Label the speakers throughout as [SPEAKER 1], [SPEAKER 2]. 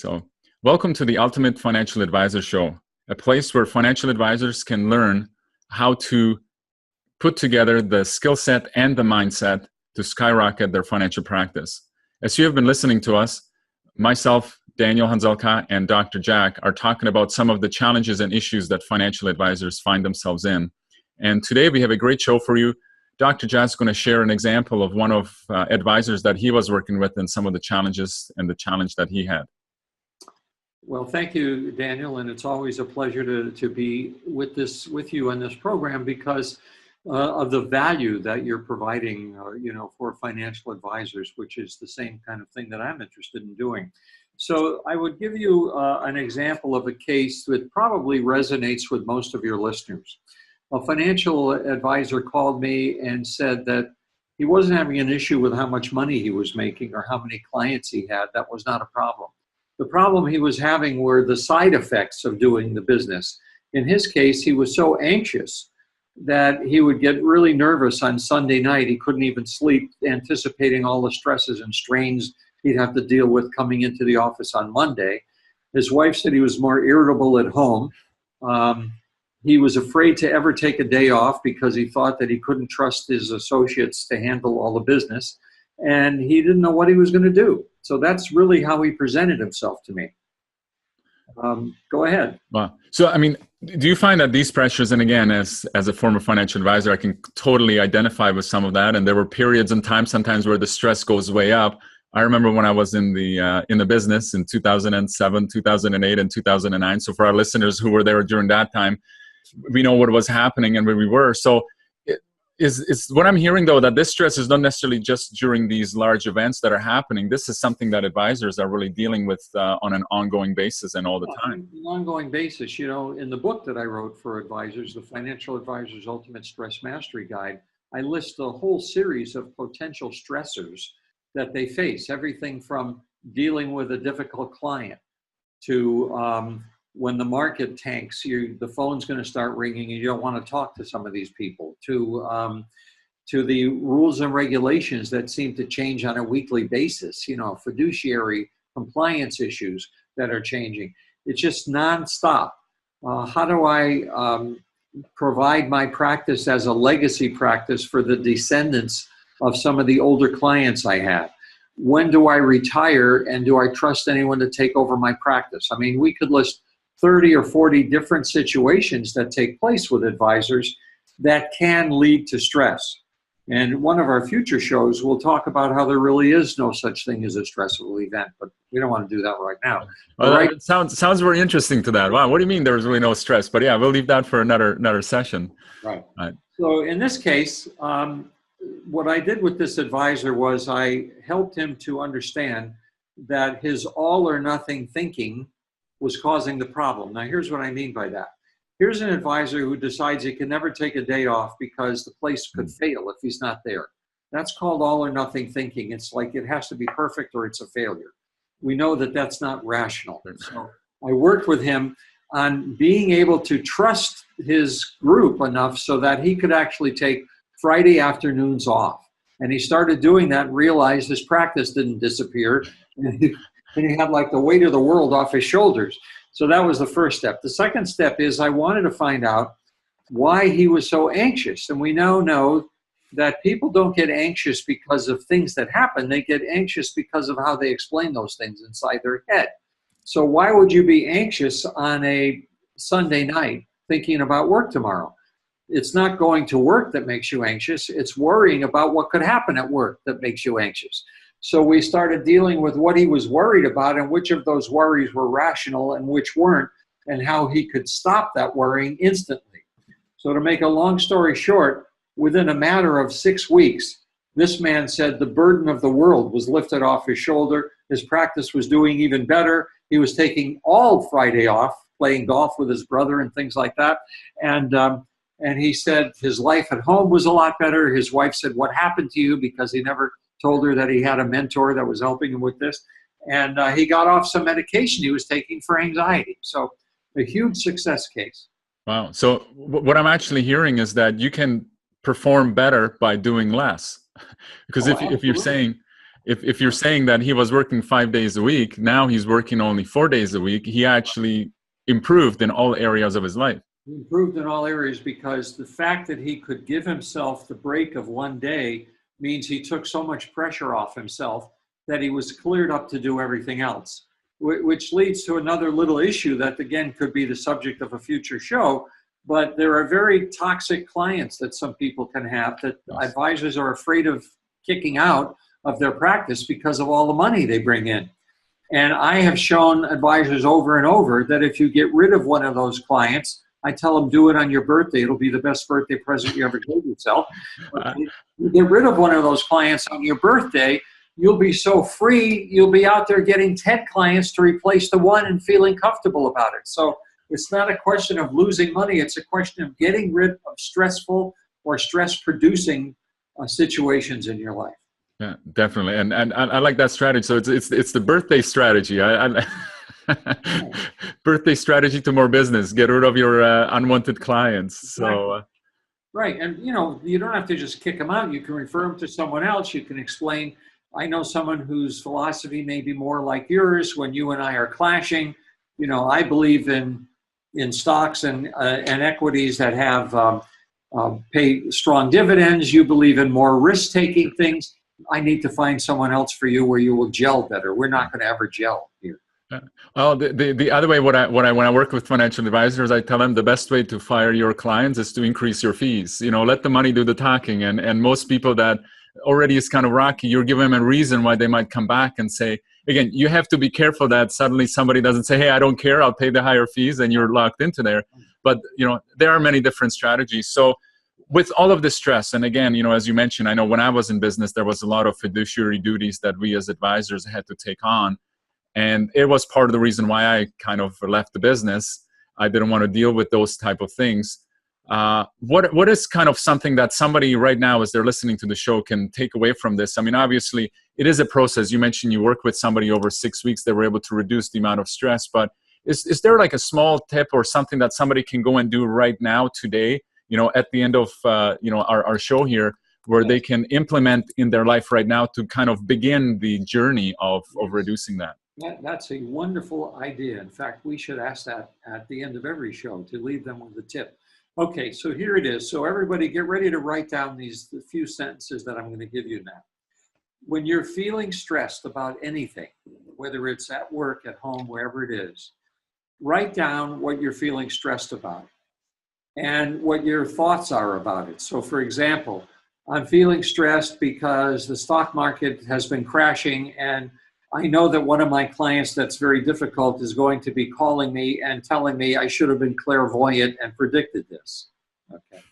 [SPEAKER 1] So, welcome to the Ultimate Financial Advisor Show, a place where financial advisors can learn how to put together the skill set and the mindset to skyrocket their financial practice. As you have been listening to us, myself, Daniel Hanzelka, and Dr. Jack are talking about some of the challenges and issues that financial advisors find themselves in. And today we have a great show for you. Dr. Jack is going to share an example of one of advisors that he was working with and some of the challenges and the challenge that he had.
[SPEAKER 2] Well, thank you, Daniel, and it's always a pleasure to be with you on this program because of the value that you're providing, for financial advisors, which is the same kind of thing that I'm interested in doing. So I would give you an example of a case that probably resonates with most of your listeners. A financial advisor called me and said that he wasn't having an issue with how much money he was making or how many clients he had. That was not a problem. The problem he was having were the side effects of doing the business. In his case, he was so anxious that he would get really nervous on Sunday night. He couldn't even sleep, anticipating all the stresses and strains he'd have to deal with coming into the office on Monday. His wife said he was more irritable at home. He was afraid to ever take a day off because he thought that he couldn't trust his associates to handle all the business. And he didn't know what he was going to do. So that's really how he presented himself to me. Go ahead.
[SPEAKER 1] Wow. So, I mean, do you find that these pressures, and again, as a former financial advisor, I can totally identify with some of that. And there were periods and times sometimes where the stress goes way up. I remember when I was in the business in 2007, 2008, and 2009. So for our listeners who were there during that time, we know what was happening and where we were. So is what I'm hearing, though, that this stress is not necessarily just during these large events that are happening. This is something that advisors are really dealing with on an ongoing basis and all the time.
[SPEAKER 2] On an ongoing basis, in the book that I wrote for advisors, the Financial Advisor's Ultimate Stress Mastery Guide, I list a whole series of potential stressors that they face. Everything from dealing with a difficult client to when the market tanks, the phone's going to start ringing and you don't want to talk to some of these people, to the rules and regulations that seem to change on a weekly basis, fiduciary compliance issues that are changing. It's just nonstop. How do I provide my practice as a legacy practice for the descendants of some of the older clients I had? When do I retire, and do I trust anyone to take over my practice? I mean, we could list 30 or 40 different situations that take place with advisors that can lead to stress. And one of our future shows will talk about how there really is no such thing as a stressful event, but we don't want to do that right now.
[SPEAKER 1] Well, it sounds very interesting to that. Wow, what do you mean there's really no stress? But yeah, we'll leave that for another session.
[SPEAKER 2] Right. So in this case, what I did with this advisor was I helped him to understand that his all or nothing thinking was causing the problem. Now, here's what I mean by that. Here's an advisor who decides he can never take a day off because the place could fail if he's not there. That's called all or nothing thinking. It's like it has to be perfect or it's a failure. We know that that's not rational. So I worked with him on being able to trust his group enough so that he could actually take Friday afternoons off. And he started doing that and realized his practice didn't disappear. And he had like the weight of the world off his shoulders. So that was the first step. The second step is I wanted to find out why he was so anxious. And we now know that people don't get anxious because of things that happen. They get anxious because of how they explain those things inside their head. So why would you be anxious on a Sunday night thinking about work tomorrow? It's not going to work that makes you anxious. It's worrying about what could happen at work that makes you anxious. So we started dealing with what he was worried about and which of those worries were rational and which weren't, and how he could stop that worrying instantly. So to make a long story short, within a matter of 6 weeks, this man said the burden of the world was lifted off his shoulder. His practice was doing even better. He was taking all Friday off, playing golf with his brother and things like that. And he said his life at home was a lot better. His wife said, "What happened to you?" Because he never told her that he had a mentor that was helping him with this. And he got off some medication he was taking for anxiety. So a huge success case.
[SPEAKER 1] Wow. So what I'm actually hearing is that you can perform better by doing less. Because if you're saying, if you're saying that he was working 5 days a week, now he's working only 4 days a week, he actually improved in all areas of his life.
[SPEAKER 2] He improved in all areas because the fact that he could give himself the break of one day means he took so much pressure off himself that he was cleared up to do everything else, which leads to another little issue that, again, could be the subject of a future show. But there are very toxic clients that some people can have that advisors are afraid of kicking out of their practice because of all the money they bring in. And I have shown advisors over and over that if you get rid of one of those clients, I tell them, do it on your birthday. It'll be the best birthday present you ever gave yourself. You get rid of one of those clients on your birthday, you'll be so free, you'll be out there getting 10 clients to replace the one and feeling comfortable about it. So it's not a question of losing money. It's a question of getting rid of stressful or stress-producing situations in your life.
[SPEAKER 1] Yeah, definitely. And I like that strategy. So it's the birthday strategy. Birthday strategy to more business. Get rid of your unwanted clients. So
[SPEAKER 2] right. And you don't have to just kick them out. You can refer them to someone else. You can explain, I know someone whose philosophy may be more like yours when you and I are clashing. I believe in stocks and equities that have pay strong dividends. You believe in more risk-taking things. I need to find someone else for you where you will gel better. We're not going to ever gel here.
[SPEAKER 1] Well, the other way, when I work with financial advisors, I tell them the best way to fire your clients is to increase your fees. Let the money do the talking. And most people that already is kind of rocky, you're giving them a reason why they might come back and say, again, you have to be careful that suddenly somebody doesn't say, hey, I don't care, I'll pay the higher fees, and you're locked into there. But, there are many different strategies. So with all of the stress, and again, as you mentioned, I know when I was in business, there was a lot of fiduciary duties that we as advisors had to take on. And it was part of the reason why I kind of left the business. I didn't want to deal with those type of things. What is kind of something that somebody right now, as they're listening to the show, can take away from this? I mean, obviously, it is a process. You mentioned you work with somebody over 6 weeks. They were able to reduce the amount of stress. But is there like a small tip or something that somebody can go and do right now, today, at the end of our show here, where they can implement in their life right now to kind of begin the journey of reducing that?
[SPEAKER 2] That's a wonderful idea. In fact, we should ask that at the end of every show to leave them with a tip. Okay, so here it is. So everybody get ready to write down the few sentences that I'm going to give you now. When you're feeling stressed about anything, whether it's at work, at home, wherever it is, write down what you're feeling stressed about and what your thoughts are about it. So for example, I'm feeling stressed because the stock market has been crashing, and I know that one of my clients that's very difficult is going to be calling me and telling me I should have been clairvoyant and predicted this. Okay.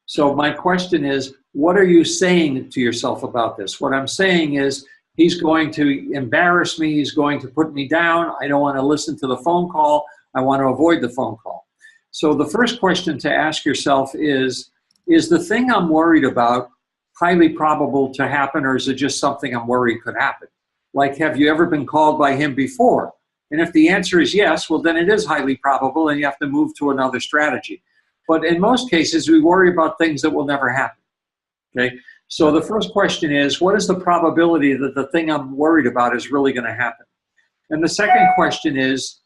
[SPEAKER 2] So my question is, what are you saying to yourself about this? What I'm saying is, he's going to embarrass me. He's going to put me down. I don't want to listen to the phone call. I want to avoid the phone call. So the first question to ask yourself is the thing I'm worried about highly probable to happen, or is it just something I'm worried could happen? Like, have you ever been called by him before? And if the answer is yes, well, then it is highly probable and you have to move to another strategy. But in most cases, we worry about things that will never happen. Okay? So the first question is, what is the probability that the thing I'm worried about is really going to happen? And the second question is,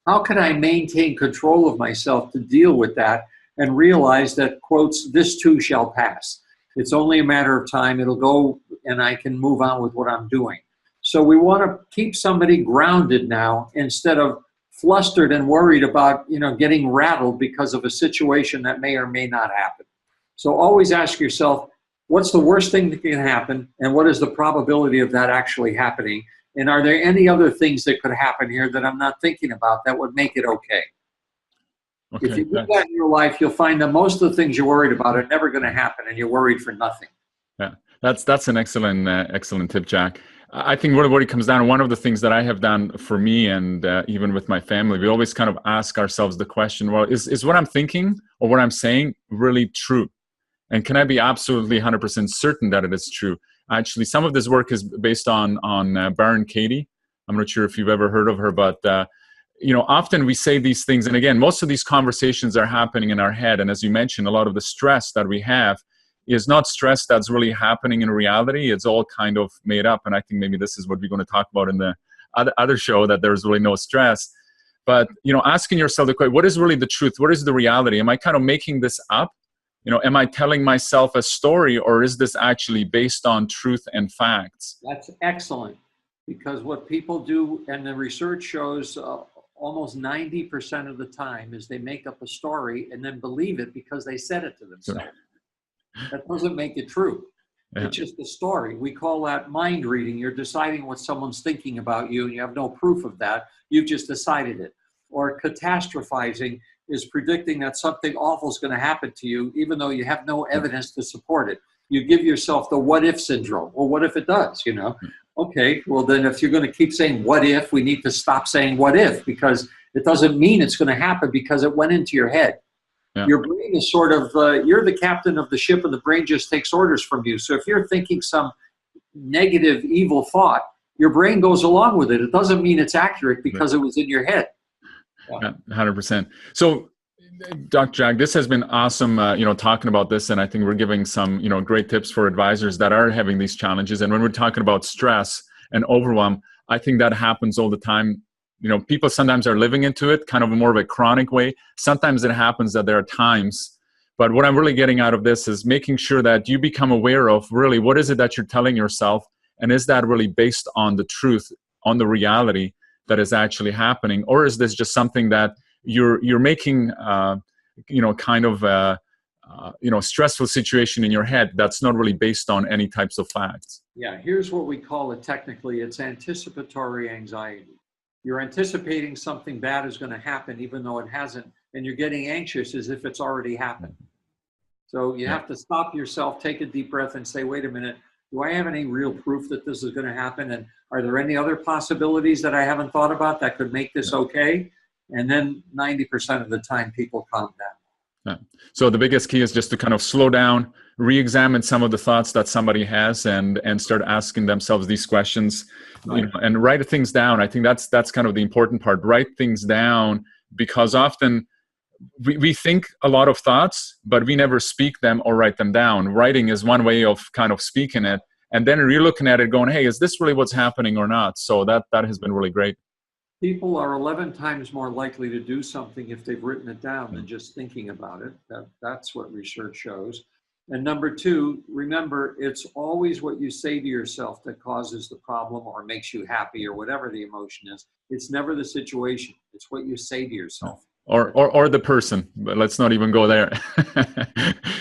[SPEAKER 2] how can I maintain control of myself to deal with that and realize that, quotes, this too shall pass. It's only a matter of time. It'll go and I can move on with what I'm doing. So we want to keep somebody grounded now instead of flustered and worried about, getting rattled because of a situation that may or may not happen. So always ask yourself, what's the worst thing that can happen, and what is the probability of that actually happening? And are there any other things that could happen here that I'm not thinking about that would make it okay? If you do that in your life, you'll find that most of the things you're worried about are never going to happen, and you're worried for nothing.
[SPEAKER 1] Yeah, that's an excellent tip, Jack. I think what it comes down to, one of the things that I have done for me and even with my family, we always kind of ask ourselves the question, well, is what I'm thinking or what I'm saying really true? And can I be absolutely 100% certain that it is true? Actually, some of this work is based on Baron Katie. I'm not sure if you've ever heard of her, but often we say these things, and again, most of these conversations are happening in our head. And as you mentioned, a lot of the stress that we have is not stress that's really happening in reality. It's all kind of made up. And I think maybe this is what we're going to talk about in the other show, that there's really no stress. But, asking yourself the question, what is really the truth? What is the reality? Am I kind of making this up? Am I telling myself a story, or is this actually based on truth and facts?
[SPEAKER 2] That's excellent, because what people do, and the research shows almost 90% of the time, is they make up a story and then believe it because they said it to themselves. That doesn't make it true. Yeah. It's just a story. We call that mind reading. You're deciding what someone's thinking about you, and you have no proof of that. You've just decided it. Or catastrophizing is predicting that something awful is going to happen to you, even though you have no evidence to support it. You give yourself the what if syndrome. Well, what if it does, Okay, well then if you're going to keep saying what if, we need to stop saying what if, because it doesn't mean it's going to happen because it went into your head. Yeah. Your brain is sort of, you're the captain of the ship and the brain just takes orders from you. So if you're thinking some negative, evil thought, your brain goes along with it. It doesn't mean it's accurate because it was in your head.
[SPEAKER 1] Yeah. 100%. So, Dr. Jack, this has been awesome, talking about this. And I think we're giving some, great tips for advisors that are having these challenges. And when we're talking about stress and overwhelm, I think that happens all the time. People sometimes are living into it, kind of more of a chronic way. Sometimes it happens that there are times. But what I'm really getting out of this is making sure that you become aware of really what is it that you're telling yourself, and is that really based on the truth, on the reality that is actually happening, or is this just something that you're making, kind of a, stressful situation in your head that's not really based on any types of facts?
[SPEAKER 2] Yeah, here's what we call it technically. It's anticipatory anxiety. You're anticipating something bad is going to happen even though it hasn't, and you're getting anxious as if it's already happened. So you have to stop yourself, take a deep breath and say, wait a minute, do I have any real proof that this is going to happen? And are there any other possibilities that I haven't thought about that could make this okay? And then 90% of the time people calm down.
[SPEAKER 1] Yeah. So the biggest key is just to kind of slow down, re-examine some of the thoughts that somebody has, and start asking themselves these questions, and write things down. I think that's kind of the important part. Write things down, because often we think a lot of thoughts, but we never speak them or write them down. Writing is one way of kind of speaking it, and then you're looking at it going, hey, is this really what's happening or not? So that has been really great.
[SPEAKER 2] People are 11 times more likely to do something if they've written it down than just thinking about it. That's what research shows. And number two, remember, it's always what you say to yourself that causes the problem or makes you happy or whatever the emotion is. It's never the situation. It's what you say to yourself.
[SPEAKER 1] Or the person, but let's not even go there.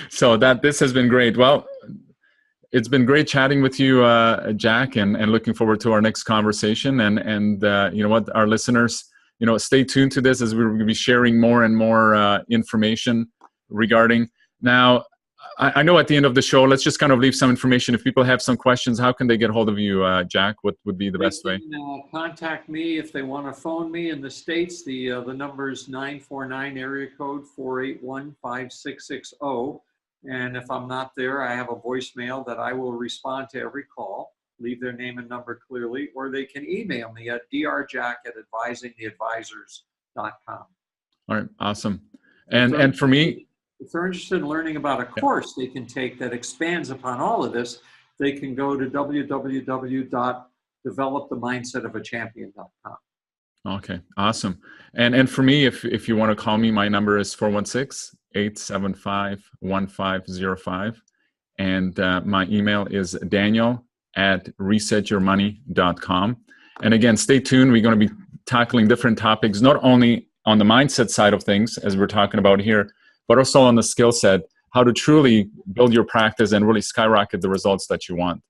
[SPEAKER 1] So this has been great. Well, it's been great chatting with you, Jack, and looking forward to our next conversation. And you know what, our listeners, stay tuned to this, as we're going to be sharing more and more information regarding. Now, I know at the end of the show, let's just kind of leave some information. If people have some questions, how can they get hold of you, Jack? What would be the best way?
[SPEAKER 2] Contact me if they want to phone me in the States. The number is 949 area code 481-5660. And if I'm not there, I have a voicemail that I will respond to every call. Leave their name and number clearly, or they can email me at drjack@advisingtheadvisors.com.
[SPEAKER 1] All right, awesome. And for me,
[SPEAKER 2] if they're interested in learning about a course they can take that expands upon all of this, they can go to www.developthemindsetofachampion.com.
[SPEAKER 1] Okay, awesome. And for me, if you want to call me, my number is 416-875-1505. And my email is daniel@resetyourmoney.com. And again, stay tuned. We're going to be tackling different topics, not only on the mindset side of things, as we're talking about here, but also on the skill set, how to truly build your practice and really skyrocket the results that you want.